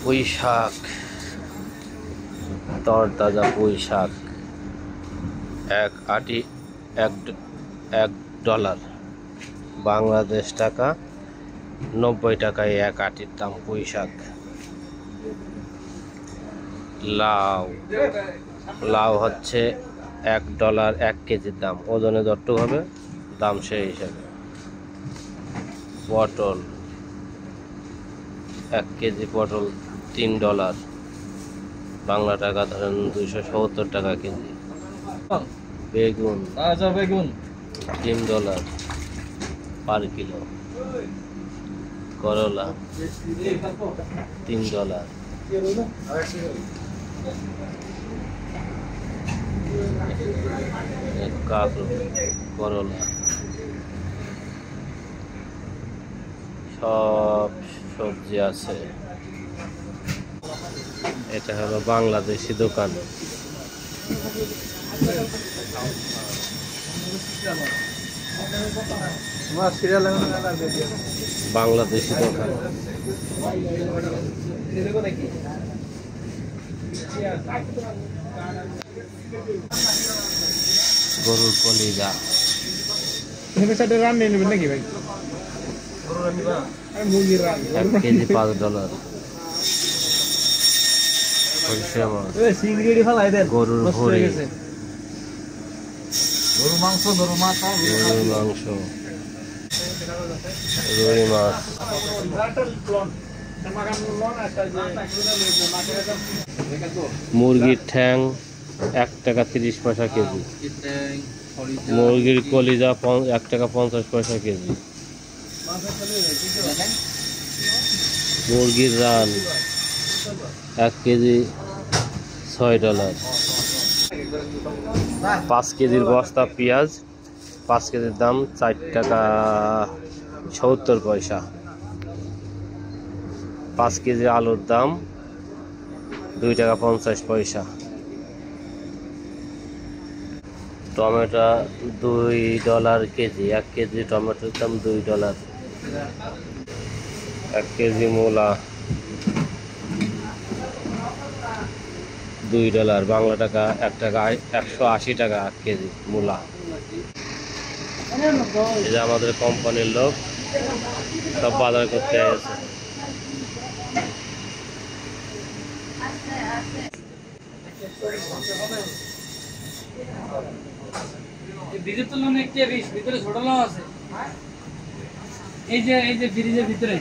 পুঁই শাক, তরতাজা পুঁই শাক $1 বাংলাদেশ টাকা 90 টাকায় 1 আটির দাম পুঁই শাক। লাউ হচ্ছে $1 1 কেজির দাম, ওজনে যতটুকু হবে দাম সেই হিসাবে। পটল 1 কেজি পটল $3, বাংলা টাকা ধরেন 270 টাকা কেজি। বেগুন $3 পার কিলো। করলা $3। করলা সব সবজি আছে। এটা হলো বাংলাদেশি দোকান। বাংলাদেশি দোকান। গরুর কলিজা $1 কেজি $5। গরুর ভুঁড়ি, গরুর মাংস, রুই মাছ, মুরগির ঠ্যাং $1.30 কেজি। মুরগির কলিজা $1.50 কেজি। মুরগির রান 1 কেজি $6। 5 কেজির বস্তা পেঁয়াজ, 5 কেজির দাম $4.70। 5 কেজি আলুর দাম $2.50। Tomato $2 KG. 1 কেজি টমেটোর দাম $2। 1 কেজি মূলা $2, বাংলা টাকা $180 টাকা 1 কেজি মূলা। এই যে আমাদের কোম্পানির লোক সব বাজার করতে এসেছে। ভিতরে ছোট লাউ আছে, এই যে ব্রিজের ভিতরে।